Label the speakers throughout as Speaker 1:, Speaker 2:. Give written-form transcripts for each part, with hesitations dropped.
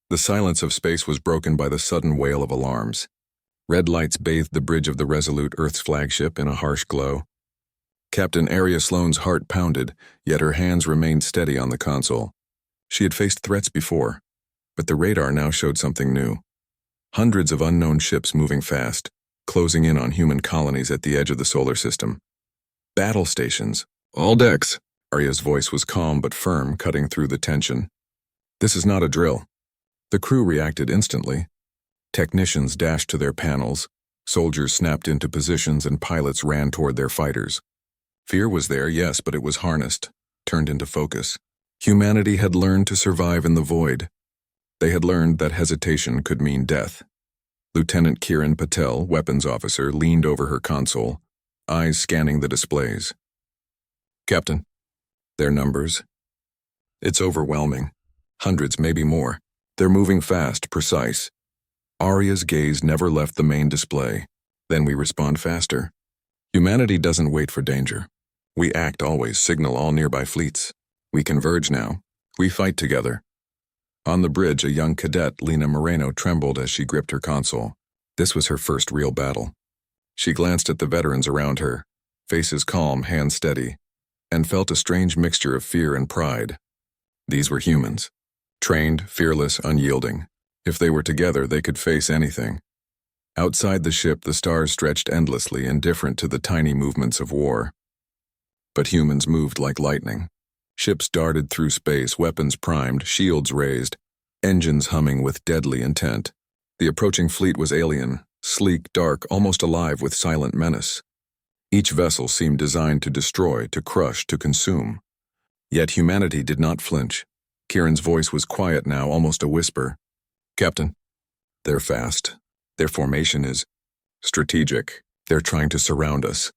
Speaker 1: The silence of space was broken by the sudden wail of alarms. Red lights bathed the bridge of the Resolute, Earth's flagship, in a harsh glow. Captain Arya Sloane's heart pounded, yet her hands remained steady on the console. She had faced threats before, but the radar now showed something new. Hundreds of unknown ships moving fast, closing in on human colonies at the edge of the solar system. Battle stations. All decks. Arya's voice was calm but firm, cutting through the tension. This is not a drill. The crew reacted instantly. Technicians dashed to their panels, soldiers snapped into positions, and pilots ran toward their fighters. Fear was there, yes, but it was harnessed, turned into focus. Humanity had learned to survive in the void. They had learned that hesitation could mean death. Lieutenant Kiran Patel, weapons officer, leaned over her console, eyes scanning the displays. Captain, their numbers. It's overwhelming. Hundreds, maybe more. They're moving fast, precise. Arya's gaze never left the main display. Then we respond faster. Humanity doesn't wait for danger. We act always, signal all nearby fleets. We converge now. We fight together. On the bridge, a young cadet, Lena Moreno, trembled as she gripped her console. This was her first real battle. She glanced at the veterans around her, faces calm, hands steady, and felt a strange mixture of fear and pride. These were humans. Trained, fearless, unyielding. If they were together, they could face anything. Outside the ship, the stars stretched endlessly, indifferent to the tiny movements of war. But humans moved like lightning. Ships darted through space, weapons primed, shields raised, engines humming with deadly intent. The approaching fleet was alien, sleek, dark, almost alive with silent menace. Each vessel seemed designed to destroy, to crush, to consume. Yet humanity did not flinch. Kieran's voice was quiet now, almost a whisper. Captain, they're fast. Their formation is strategic. They're trying to surround us.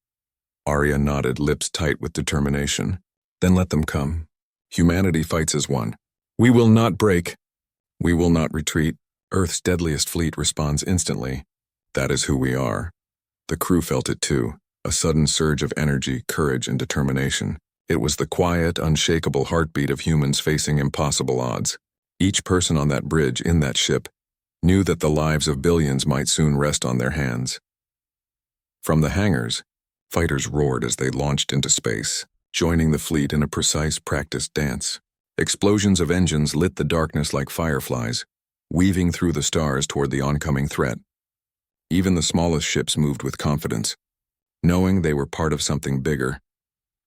Speaker 1: Arya nodded, lips tight with determination. Then let them come. Humanity fights as one. We will not break. We will not retreat. Earth's deadliest fleet responds instantly. That is who we are. The crew felt it too, a sudden surge of energy, courage, and determination. It was the quiet, unshakable heartbeat of humans facing impossible odds. Each person on that bridge, in that ship, knew that the lives of billions might soon rest on their hands. From the hangars, fighters roared as they launched into space, joining the fleet in a precise, practiced dance. Explosions of engines lit the darkness like fireflies, weaving through the stars toward the oncoming threat. Even the smallest ships moved with confidence, knowing they were part of something bigger,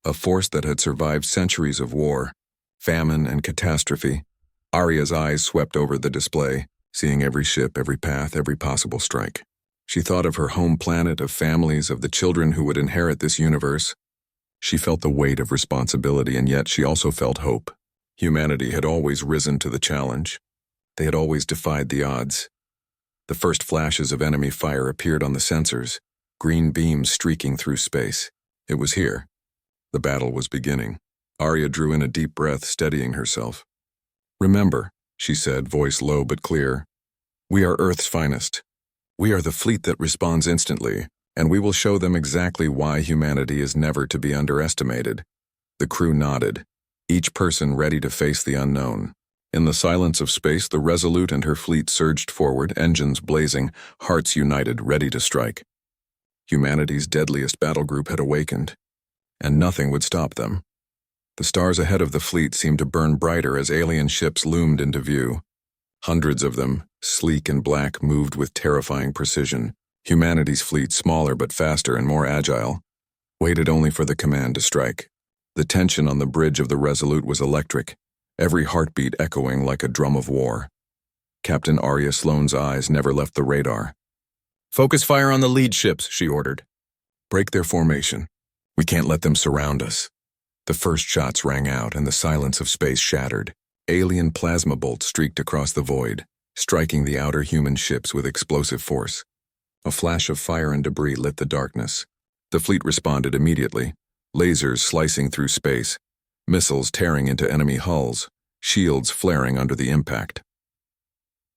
Speaker 1: a force that had survived centuries of war, famine, and catastrophe. Arya's eyes swept over the display, seeing every ship, every path, every possible strike. She thought of her home planet, of families, of the children who would inherit this universe. She felt the weight of responsibility, and yet she also felt hope. Humanity had always risen to the challenge. They had always defied the odds. The first flashes of enemy fire appeared on the sensors, green beams streaking through space. It was here. The battle was beginning. Arya drew in a deep breath, steadying herself. Remember, she said, voice low but clear, we are Earth's finest. We are the fleet that responds instantly, and we will show them exactly why humanity is never to be underestimated. The crew nodded, each person ready to face the unknown. In the silence of space, the Resolute and her fleet surged forward, engines blazing, hearts united, ready to strike. Humanity's deadliest battle group had awakened, and nothing would stop them. The stars ahead of the fleet seemed to burn brighter as alien ships loomed into view. Hundreds of them, sleek and black, moved with terrifying precision. Humanity's fleet, smaller but faster and more agile, waited only for the command to strike. The tension on the bridge of the Resolute was electric, every heartbeat echoing like a drum of war. Captain Arya Sloane's eyes never left the radar. Focus fire on the lead ships, she ordered. Break their formation. We can't let them surround us. The first shots rang out, and the silence of space shattered. Alien plasma bolts streaked across the void, striking the outer human ships with explosive force. A flash of fire and debris lit the darkness. The fleet responded immediately, lasers slicing through space, missiles tearing into enemy hulls, shields flaring under the impact.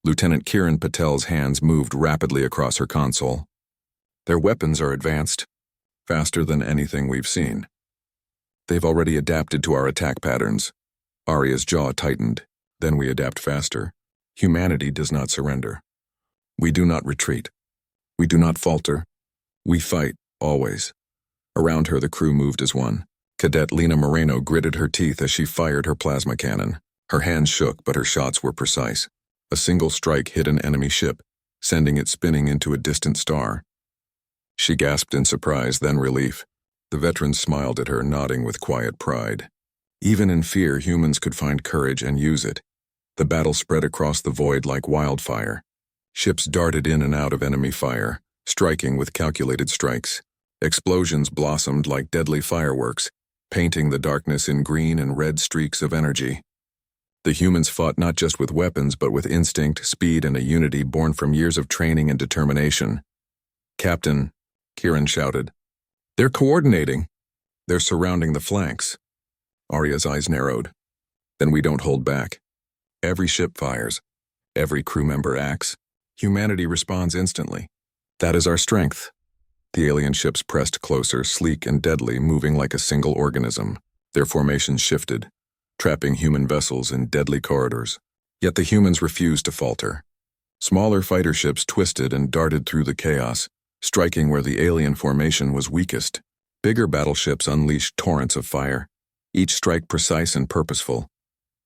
Speaker 1: Lieutenant Kiran Patel's hands moved rapidly across her console. Their weapons are advanced, faster than anything we've seen. They've already adapted to our attack patterns. Arya's jaw tightened. Then we adapt faster. Humanity does not surrender. We do not retreat. We do not falter. We fight, always. Around her, the crew moved as one. Cadet Lena Moreno gritted her teeth as she fired her plasma cannon. Her hands shook, but her shots were precise. A single strike hit an enemy ship, sending it spinning into a distant star. She gasped in surprise, then relief. The veterans smiled at her, nodding with quiet pride. Even in fear, humans could find courage and use it. The battle spread across the void like wildfire. Ships darted in and out of enemy fire, striking with calculated strikes. Explosions blossomed like deadly fireworks, painting the darkness in green and red streaks of energy. The humans fought not just with weapons, but with instinct, speed, and a unity born from years of training and determination. "Captain," Kieran shouted. "They're coordinating. They're surrounding the flanks." Arya's eyes narrowed. "Then we don't hold back. Every ship fires. Every crew member acts. Humanity responds instantly. That is our strength." The alien ships pressed closer, sleek and deadly, moving like a single organism. Their formations shifted, trapping human vessels in deadly corridors. Yet the humans refused to falter. Smaller fighter ships twisted and darted through the chaos, striking where the alien formation was weakest. Bigger battleships unleashed torrents of fire, each strike precise and purposeful.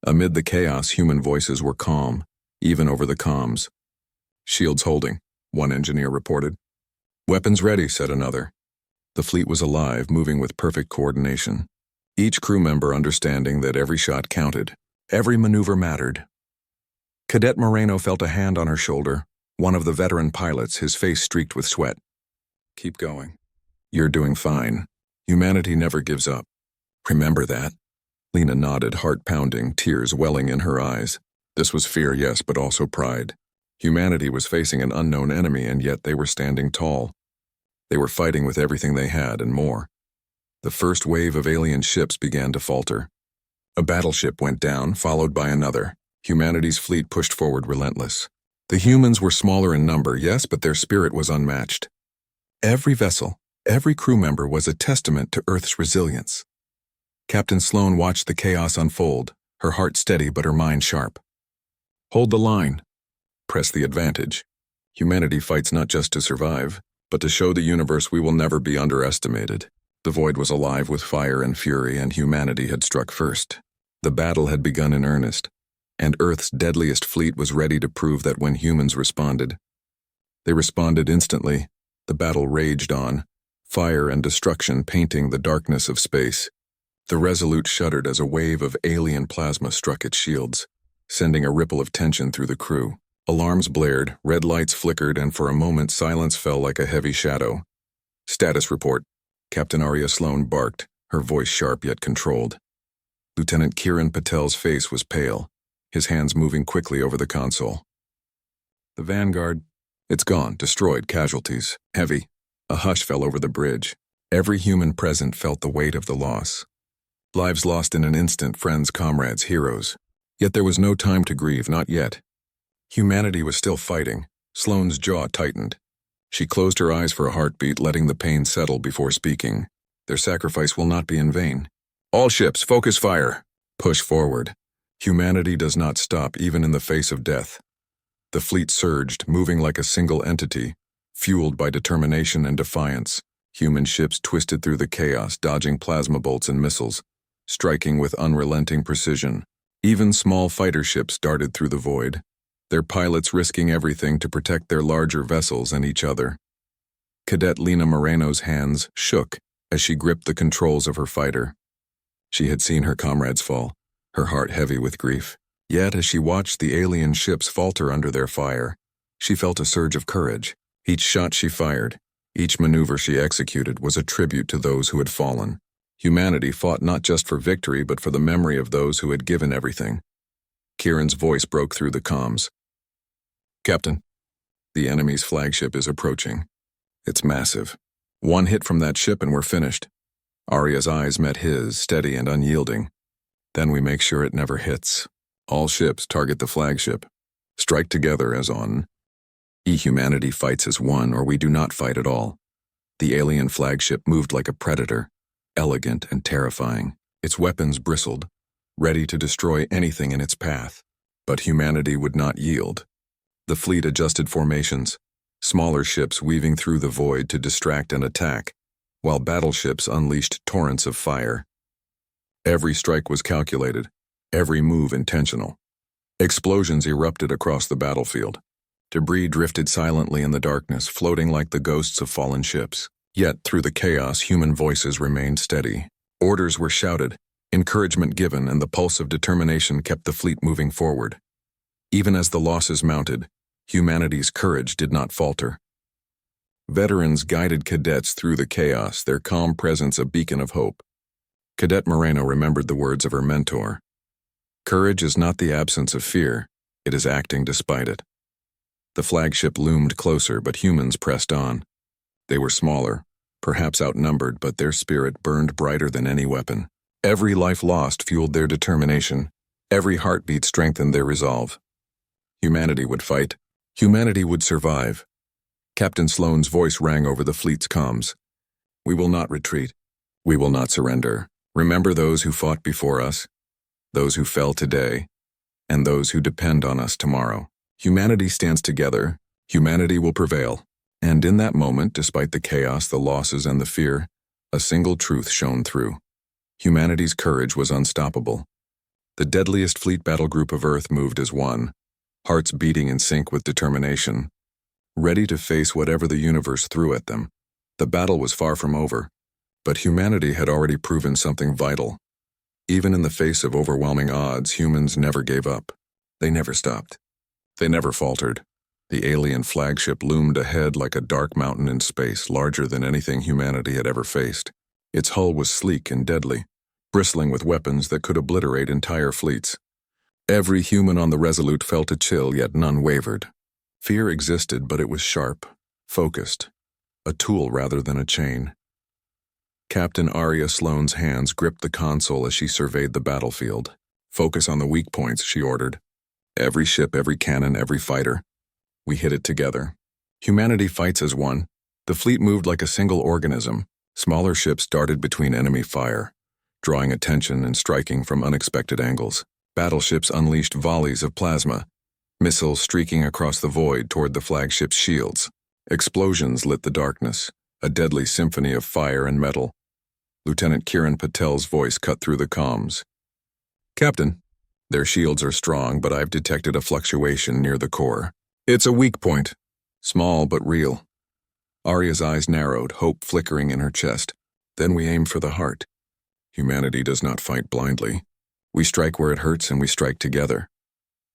Speaker 1: Amid the chaos, human voices were calm, even over the comms. "Shields holding," one engineer reported. "Weapons ready," said another. The fleet was alive, moving with perfect coordination. Each crew member understanding that every shot counted, every maneuver mattered. Cadet Moreno felt a hand on her shoulder, one of the veteran pilots, his face streaked with sweat. "Keep going. You're doing fine. Humanity never gives up. Remember that." Lena nodded, heart pounding, tears welling in her eyes. This was fear, yes, but also pride. Humanity was facing an unknown enemy, and yet they were standing tall. They were fighting with everything they had and more. The first wave of alien ships began to falter. A battleship went down, followed by another. Humanity's fleet pushed forward relentless. The humans were smaller in number, yes, but their spirit was unmatched. Every vessel, every crew member was a testament to Earth's resilience. Captain Sloan watched the chaos unfold, her heart steady but her mind sharp. "Hold the line. Press the advantage. Humanity fights not just to survive, but to show the universe we will never be underestimated." The void was alive with fire and fury, and humanity had struck first. The battle had begun in earnest, and Earth's deadliest fleet was ready to prove that when humans responded. They responded instantly. The battle raged on, fire and destruction painting the darkness of space. The Resolute shuddered as a wave of alien plasma struck its shields, sending a ripple of tension through the crew. Alarms blared, red lights flickered, and for a moment silence fell like a heavy shadow. "Status report," Captain Arya Sloan barked, her voice sharp yet controlled. Lieutenant Kiran Patel's face was pale, his hands moving quickly over the console. "The Vanguard, it's gone, destroyed, casualties, heavy." A hush fell over the bridge. Every human present felt the weight of the loss. Lives lost in an instant, friends, comrades, heroes. Yet there was no time to grieve, not yet. Humanity was still fighting. Sloane's jaw tightened. She closed her eyes for a heartbeat, letting the pain settle before speaking. Their sacrifice will not be in vain. "All ships, focus fire. Push forward. Humanity does not stop, even in the face of death." The fleet surged, moving like a single entity, fueled by determination and defiance. Human ships twisted through the chaos, dodging plasma bolts and missiles, striking with unrelenting precision. Even small fighter ships darted through the void, their pilots risking everything to protect their larger vessels and each other. Cadet Lena Moreno's hands shook as she gripped the controls of her fighter. She had seen her comrades fall, her heart heavy with grief. Yet as she watched the alien ships falter under their fire, she felt a surge of courage. Each shot she fired, each maneuver she executed was a tribute to those who had fallen. Humanity fought not just for victory, but for the memory of those who had given everything. Kieran's voice broke through the comms. "Captain, the enemy's flagship is approaching. It's massive. One hit from that ship and we're finished." Arya's eyes met his, steady and unyielding. "Then we make sure it never hits. All ships target the flagship. Strike together as on. Humanity fights as one, or we do not fight at all." The alien flagship moved like a predator, elegant and terrifying. Its weapons bristled, ready to destroy anything in its path. But humanity would not yield. The fleet adjusted formations, smaller ships weaving through the void to distract and attack, while battleships unleashed torrents of fire. Every strike was calculated, every move intentional. Explosions erupted across the battlefield. Debris drifted silently in the darkness, floating like the ghosts of fallen ships. Yet, through the chaos, human voices remained steady. Orders were shouted, encouragement given, and the pulse of determination kept the fleet moving forward. Even as the losses mounted, humanity's courage did not falter. Veterans guided cadets through the chaos, their calm presence a beacon of hope. Cadet Moreno remembered the words of her mentor. Courage is not the absence of fear, it is acting despite it. The flagship loomed closer, but humans pressed on. They were smaller, perhaps outnumbered, but their spirit burned brighter than any weapon. Every life lost fueled their determination. Every heartbeat strengthened their resolve. Humanity would fight. Humanity would survive. Captain Sloane's voice rang over the fleet's comms. We will not retreat. We will not surrender. Remember those who fought before us, those who fell today, and those who depend on us tomorrow. Humanity stands together. Humanity will prevail. And in that moment, despite the chaos, the losses, and the fear, a single truth shone through. Humanity's courage was unstoppable. The deadliest fleet battle group of Earth moved as one, hearts beating in sync with determination, ready to face whatever the universe threw at them. The battle was far from over, but humanity had already proven something vital. Even in the face of overwhelming odds, humans never gave up. They never stopped. They never faltered. The alien flagship loomed ahead like a dark mountain in space, larger than anything humanity had ever faced. Its hull was sleek and deadly, bristling with weapons that could obliterate entire fleets. Every human on the Resolute felt a chill, yet none wavered. Fear existed, but it was sharp, focused, a tool rather than a chain. Captain Arya Sloane's hands gripped the console as she surveyed the battlefield. Focus on the weak points, she ordered. Every ship, every cannon, every fighter. We hit it together. Humanity fights as one. The fleet moved like a single organism. Smaller ships darted between enemy fire, drawing attention and striking from unexpected angles. Battleships unleashed volleys of plasma, missiles streaking across the void toward the flagship's shields. Explosions lit the darkness, a deadly symphony of fire and metal. Lieutenant Kiran Patel's voice cut through the comms. Captain, their shields are strong, but I've detected a fluctuation near the core. It's a weak point, small but real. Arya's eyes narrowed, hope flickering in her chest. Then we aim for the heart. Humanity does not fight blindly. We strike where it hurts and we strike together.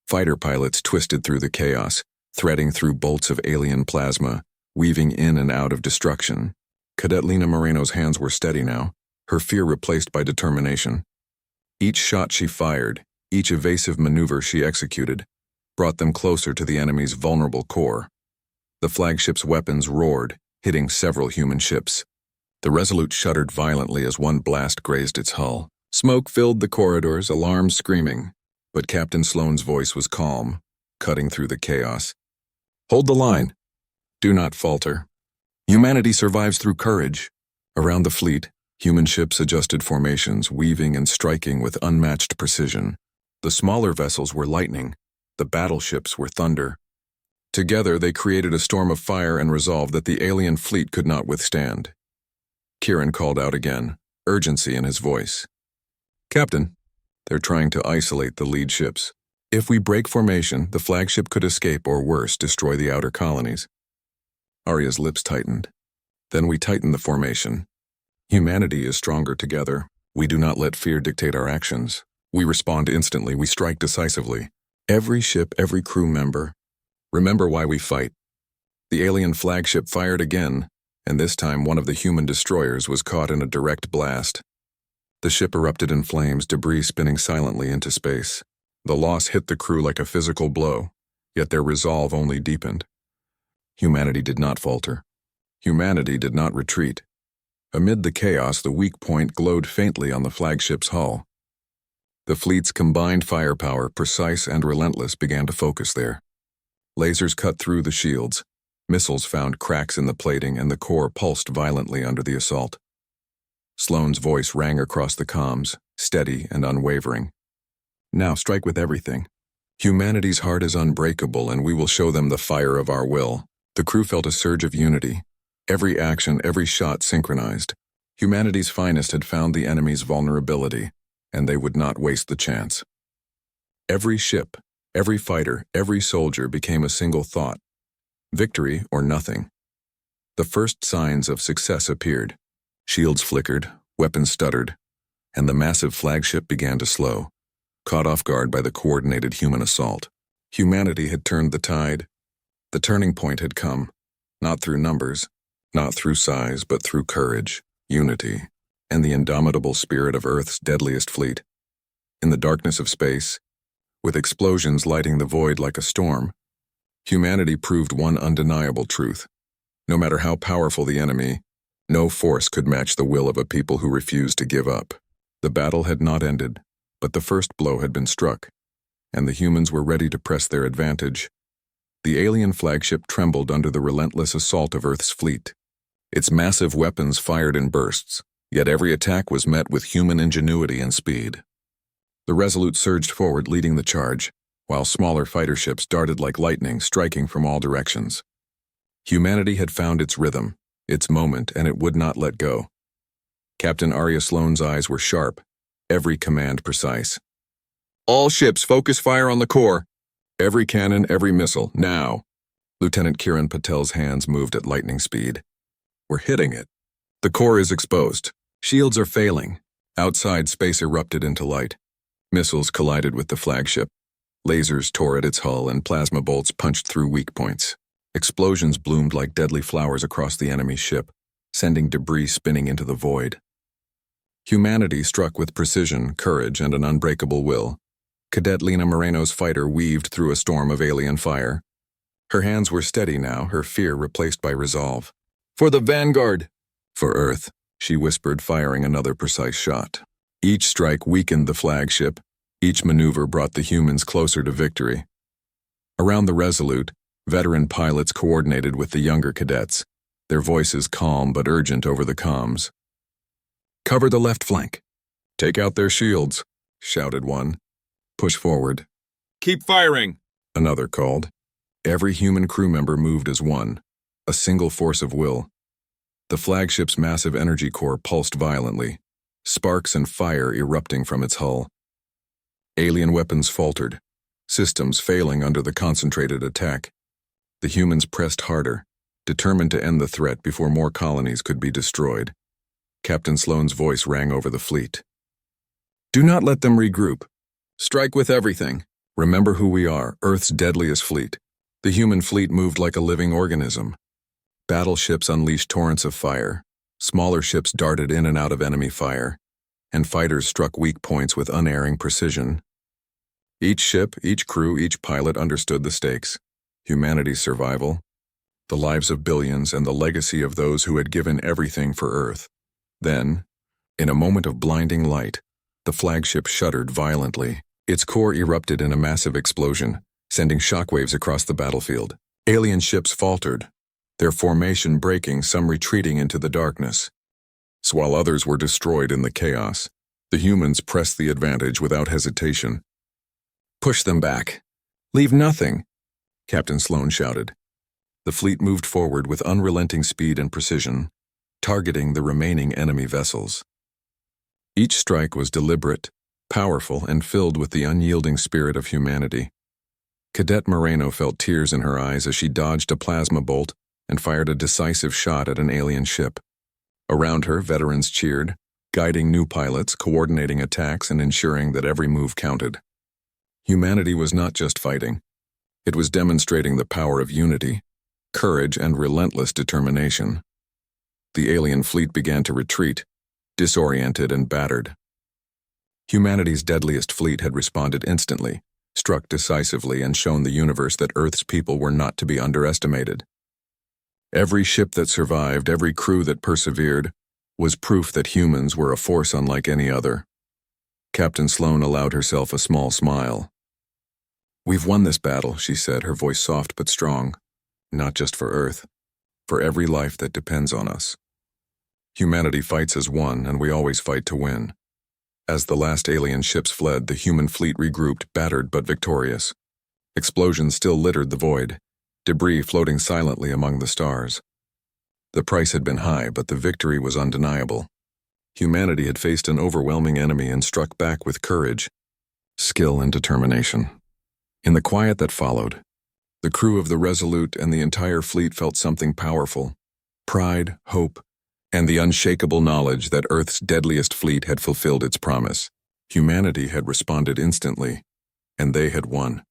Speaker 1: Fighter pilots twisted through the chaos, threading through bolts of alien plasma, weaving in and out of destruction. Cadet Lena Moreno's hands were steady now, her fear replaced by determination. Each shot she fired, each evasive maneuver she executed, brought them closer to the enemy's vulnerable core. The flagship's weapons roared, hitting several human ships. The Resolute shuddered violently as one blast grazed its hull. Smoke filled the corridors, alarms screaming, but Captain Sloane's voice was calm, cutting through the chaos. Hold the line. Do not falter. Humanity survives through courage. Around the fleet, human ships adjusted formations, weaving and striking with unmatched precision. The smaller vessels were lightning, the battleships were thunder. Together they created a storm of fire and resolve that the alien fleet could not withstand. Kiran called out again, urgency in his voice. Captain, they're trying to isolate the lead ships. If we break formation, the flagship could escape or worse, destroy the outer colonies. Arya's lips tightened. Then we tighten the formation. Humanity is stronger together. We do not let fear dictate our actions. We respond instantly, we strike decisively. Every ship, every crew member. Remember why we fight. The alien flagship fired again, and this time one of the human destroyers was caught in a direct blast. The ship erupted in flames, debris spinning silently into space. The loss hit the crew like a physical blow, yet their resolve only deepened. Humanity did not falter. Humanity did not retreat. Amid the chaos, the weak point glowed faintly on the flagship's hull. The fleet's combined firepower, precise and relentless, began to focus there. Lasers cut through the shields. Missiles found cracks in the plating, and the core pulsed violently under the assault. Sloane's voice rang across the comms, steady and unwavering. Now strike with everything. Humanity's heart is unbreakable, and we will show them the fire of our will. The crew felt a surge of unity. Every action, every shot synchronized. Humanity's finest had found the enemy's vulnerability, and they would not waste the chance. Every ship, every fighter, every soldier became a single thought. Victory or nothing. The first signs of success appeared. Shields flickered, weapons stuttered, and the massive flagship began to slow, caught off guard by the coordinated human assault. Humanity had turned the tide. The turning point had come, not through numbers, not through size, but through courage, unity, and the indomitable spirit of Earth's deadliest fleet. In the darkness of space, with explosions lighting the void like a storm, humanity proved one undeniable truth. No matter how powerful the enemy, no force could match the will of a people who refused to give up. The battle had not ended, but the first blow had been struck, and the humans were ready to press their advantage. The alien flagship trembled under the relentless assault of Earth's fleet. Its massive weapons fired in bursts, yet every attack was met with human ingenuity and speed. The Resolute surged forward, leading the charge, while smaller fighter ships darted like lightning, striking from all directions. Humanity had found its rhythm, its moment, and it would not let go. Captain Arya Sloane's eyes were sharp, every command precise. "All ships, focus fire on the core. Every cannon, every missile, now." Lieutenant Kiran Patel's hands moved at lightning speed. "We're hitting it. The core is exposed. Shields are failing." Outside, space erupted into light. Missiles collided with the flagship. Lasers tore at its hull, and plasma bolts punched through weak points. Explosions bloomed like deadly flowers across the enemy ship, sending debris spinning into the void. Humanity struck with precision, courage, and an unbreakable will. Cadet Lena Moreno's fighter weaved through a storm of alien fire. Her hands were steady now, her fear replaced by resolve. "For the Vanguard!" "For Earth," she whispered, firing another precise shot. Each strike weakened the flagship. Each maneuver brought the humans closer to victory. Around the Resolute, veteran pilots coordinated with the younger cadets, their voices calm but urgent over the comms. "Cover the left flank." "Take out their shields," shouted one. "Push forward." "Keep firing," another called. Every human crew member moved as one, a single force of will. The flagship's massive energy core pulsed violently, sparks and fire erupting from its hull. Alien weapons faltered, systems failing under the concentrated attack. The humans pressed harder, determined to end the threat before more colonies could be destroyed. Captain Sloane's voice rang over the fleet. "Do not let them regroup. Strike with everything. Remember who we are, Earth's deadliest fleet." The human fleet moved like a living organism. Battleships unleashed torrents of fire. Smaller ships darted in and out of enemy fire, and fighters struck weak points with unerring precision. Each ship, each crew, each pilot understood the stakes: humanity's survival, the lives of billions, and the legacy of those who had given everything for Earth. Then, in a moment of blinding light, the flagship shuddered violently. Its core erupted in a massive explosion, sending shockwaves across the battlefield. Alien ships faltered, their formation breaking, some retreating into the darkness. While others were destroyed in the chaos, the humans pressed the advantage without hesitation. "Push them back. Leave nothing," Captain Sloane shouted. The fleet moved forward with unrelenting speed and precision, targeting the remaining enemy vessels. Each strike was deliberate, powerful, and filled with the unyielding spirit of humanity. Cadet Moreno felt tears in her eyes as she dodged a plasma bolt and fired a decisive shot at an alien ship. Around her, veterans cheered, guiding new pilots, coordinating attacks, and ensuring that every move counted. Humanity was not just fighting. It was demonstrating the power of unity, courage, and relentless determination. The alien fleet began to retreat, disoriented and battered. Humanity's deadliest fleet had responded instantly, struck decisively, and shown the universe that Earth's people were not to be underestimated. Every ship that survived, every crew that persevered, was proof that humans were a force unlike any other. Captain Sloane allowed herself a small smile. "We've won this battle," she said, her voice soft but strong. "Not just for Earth, for every life that depends on us. Humanity fights as one, and we always fight to win." As the last alien ships fled, the human fleet regrouped, battered but victorious. Explosions still littered the void, debris floating silently among the stars. The price had been high, but the victory was undeniable. Humanity had faced an overwhelming enemy and struck back with courage, skill, and determination. In the quiet that followed, the crew of the Resolute and the entire fleet felt something powerful: pride, hope, and the unshakable knowledge that Earth's deadliest fleet had fulfilled its promise. Humanity had responded instantly, and they had won.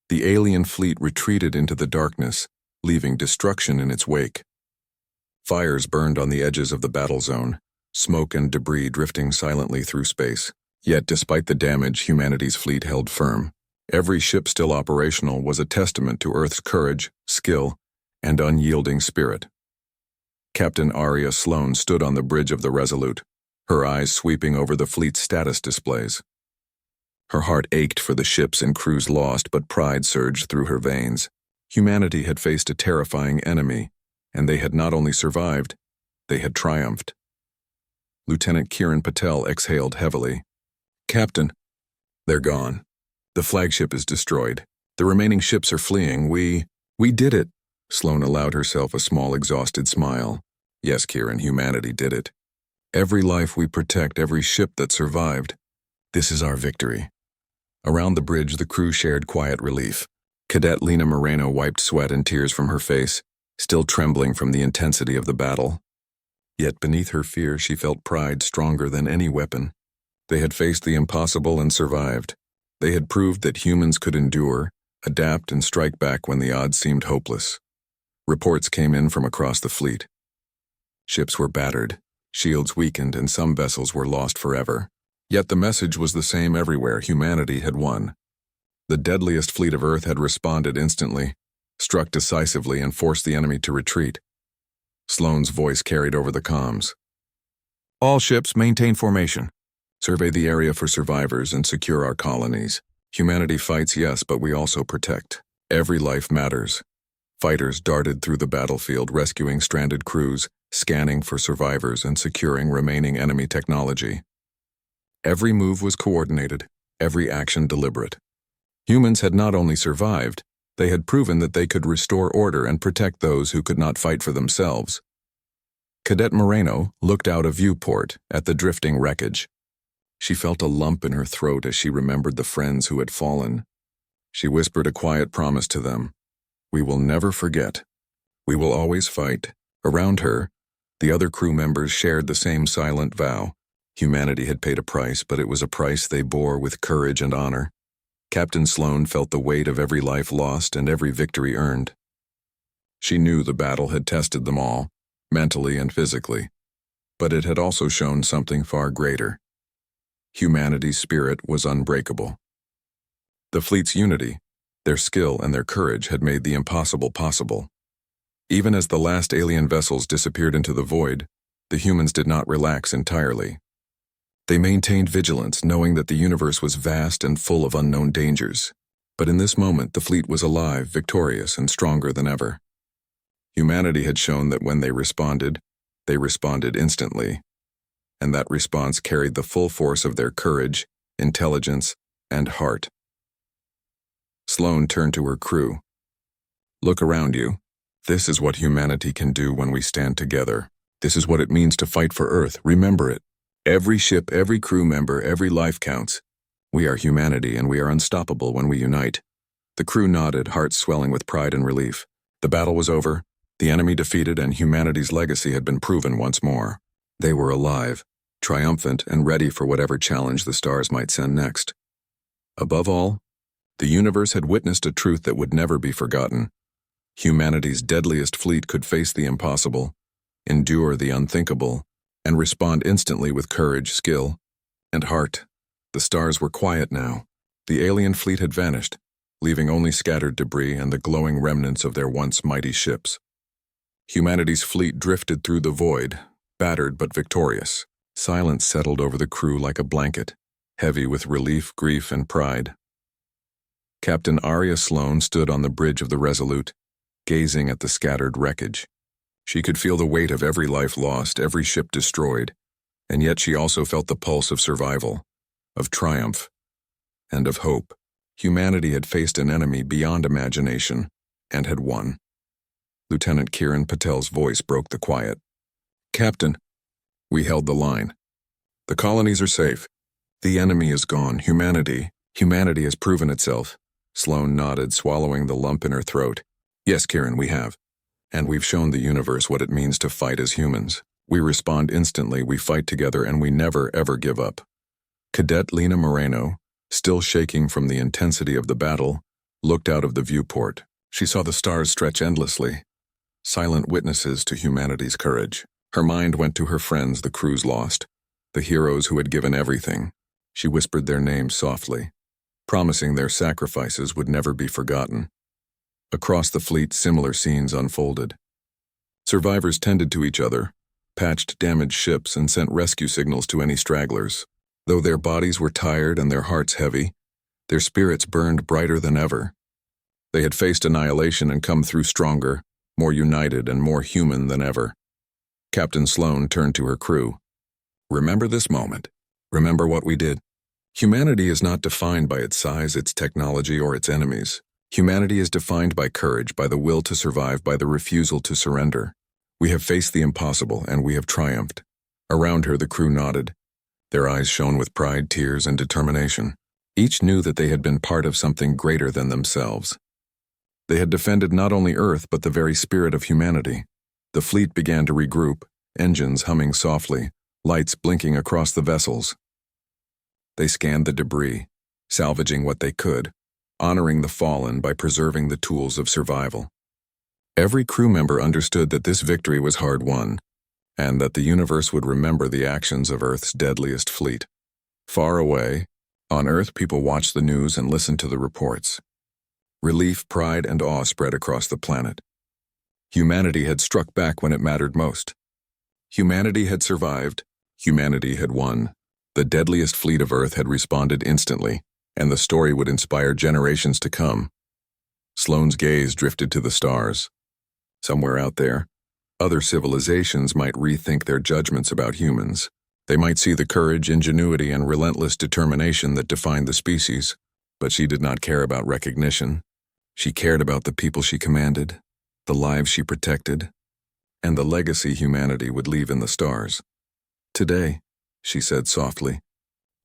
Speaker 1: The alien fleet retreated into the darkness, leaving destruction in its wake. Fires burned on the edges of the battle zone, smoke and debris drifting silently through space. Yet, despite the damage, humanity's fleet held firm. Every ship still operational was a testament to Earth's courage, skill, and unyielding spirit. Captain Arya Sloane stood on the bridge of the Resolute, her eyes sweeping over the fleet's status displays. Her heart ached for the ships and crews lost, but pride surged through her veins. Humanity had faced a terrifying enemy, and they had not only survived, they had triumphed. Lieutenant Kiran Patel exhaled heavily. "Captain, they're gone. The flagship is destroyed. The remaining ships are fleeing. We did it." Sloane allowed herself a small, exhausted smile. "Yes, Kiran, humanity did it. Every life we protect, every ship that survived. This is our victory." Around the bridge, the crew shared quiet relief. Cadet Lena Moreno wiped sweat and tears from her face, still trembling from the intensity of the battle. Yet beneath her fear, she felt pride stronger than any weapon. They had faced the impossible and survived. They had proved that humans could endure, adapt, and strike back when the odds seemed hopeless. Reports came in from across the fleet. Ships were battered, shields weakened, and some vessels were lost forever. Yet the message was the same everywhere: humanity had won. The deadliest fleet of Earth had responded instantly, struck decisively, and forced the enemy to retreat. Sloane's voice carried over the comms. "All ships maintain formation. Survey the area for survivors and secure our colonies. Humanity fights, yes, but we also protect. Every life matters." Fighters darted through the battlefield, rescuing stranded crews, scanning for survivors, and securing remaining enemy technology. Every move was coordinated, every action deliberate. Humans had not only survived, they had proven that they could restore order and protect those who could not fight for themselves. Cadet Moreno looked out a viewport at the drifting wreckage. She felt a lump in her throat as she remembered the friends who had fallen. She whispered a quiet promise to them: "We will never forget. We will always fight." Around her, the other crew members shared the same silent vow. Humanity had paid a price, but it was a price they bore with courage and honor. Captain Sloane felt the weight of every life lost and every victory earned. She knew the battle had tested them all, mentally and physically, but it had also shown something far greater. Humanity's spirit was unbreakable. The fleet's unity, their skill, and their courage had made the impossible possible. Even as the last alien vessels disappeared into the void, the humans did not relax entirely. They maintained vigilance, knowing that the universe was vast and full of unknown dangers. But in this moment, the fleet was alive, victorious, and stronger than ever. Humanity had shown that when they responded instantly, and that response carried the full force of their courage, intelligence, and heart. Sloane turned to her crew. "Look around you. This is what humanity can do when we stand together. This is what it means to fight for Earth. Remember it. Every ship, every crew member, every life counts. We are humanity, and we are unstoppable when we unite." The crew nodded, hearts swelling with pride and relief. The battle was over, the enemy defeated, and humanity's legacy had been proven once more. They were alive, triumphant, and ready for whatever challenge the stars might send next. Above all, the universe had witnessed a truth that would never be forgotten. Humanity's deadliest fleet could face the impossible, endure the unthinkable, and respond instantly with courage, skill, and heart. The stars were quiet now. The alien fleet had vanished, leaving only scattered debris and the glowing remnants of their once mighty ships. Humanity's fleet drifted through the void, battered but victorious. Silence settled over the crew like a blanket, heavy with relief, grief, and pride. Captain Arya Sloane stood on the bridge of the Resolute, gazing at the scattered wreckage. She could feel the weight of every life lost, every ship destroyed, and yet she also felt the pulse of survival, of triumph, and of hope. Humanity had faced an enemy beyond imagination and had won. Lieutenant Kiran Patel's voice broke the quiet. "Captain, we held the line. The colonies are safe. The enemy is gone. Humanity has proven itself." Sloane nodded, swallowing the lump in her throat. "Yes, Kiran, we have. And we've shown the universe what it means to fight as humans. We respond instantly, we fight together, and we never, ever give up." Cadet Lena Moreno, still shaking from the intensity of the battle, looked out of the viewport. She saw the stars stretch endlessly, silent witnesses to humanity's courage. Her mind went to her friends the crews lost, the heroes who had given everything. She whispered their names softly, promising their sacrifices would never be forgotten. Across the fleet, similar scenes unfolded. Survivors tended to each other, patched damaged ships, and sent rescue signals to any stragglers. Though their bodies were tired and their hearts heavy, their spirits burned brighter than ever. They had faced annihilation and come through stronger, more united, and more human than ever. Captain Sloane turned to her crew. "Remember this moment. Remember what we did. Humanity is not defined by its size, its technology, or its enemies. Humanity is defined by courage, by the will to survive, by the refusal to surrender. We have faced the impossible, and we have triumphed." Around her, the crew nodded. Their eyes shone with pride, tears, and determination. Each knew that they had been part of something greater than themselves. They had defended not only Earth, but the very spirit of humanity. The fleet began to regroup, engines humming softly, lights blinking across the vessels. They scanned the debris, salvaging what they could, honoring the fallen by preserving the tools of survival. Every crew member understood that this victory was hard-won, and that the universe would remember the actions of Earth's deadliest fleet. Far away, on Earth, people watched the news and listened to the reports. Relief, pride, and awe spread across the planet. Humanity had struck back when it mattered most. Humanity had survived. Humanity had won. The deadliest fleet of Earth had responded instantly, and the story would inspire generations to come. Sloane's gaze drifted to the stars. Somewhere out there, other civilizations might rethink their judgments about humans. They might see the courage, ingenuity, and relentless determination that defined the species. But she did not care about recognition. She cared about the people she commanded, the lives she protected, and the legacy humanity would leave in the stars. "Today," she said softly,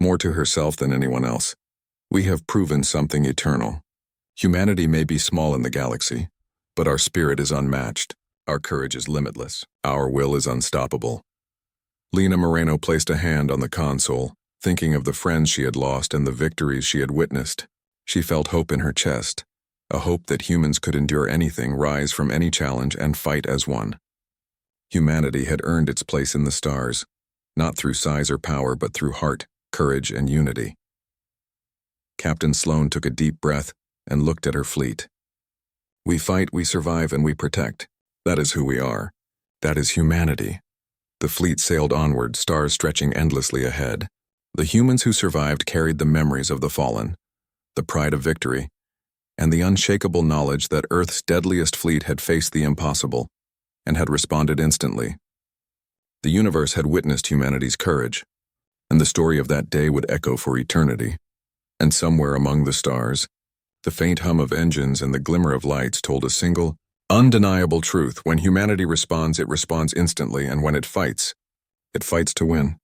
Speaker 1: more to herself than anyone else, "we have proven something eternal. Humanity may be small in the galaxy, but our spirit is unmatched. Our courage is limitless. Our will is unstoppable." Lena Moreno placed a hand on the console, thinking of the friends she had lost and the victories she had witnessed. She felt hope in her chest, a hope that humans could endure anything, rise from any challenge, and fight as one. Humanity had earned its place in the stars, not through size or power, but through heart, courage, and unity. Captain Sloane took a deep breath and looked at her fleet. "We fight, we survive, and we protect. That is who we are. That is humanity." The fleet sailed onward, stars stretching endlessly ahead. The humans who survived carried the memories of the fallen, the pride of victory, and the unshakable knowledge that Earth's deadliest fleet had faced the impossible and had responded instantly. The universe had witnessed humanity's courage, and the story of that day would echo for eternity. And somewhere among the stars, the faint hum of engines and the glimmer of lights told a single, undeniable truth: when humanity responds, it responds instantly, and when it fights to win.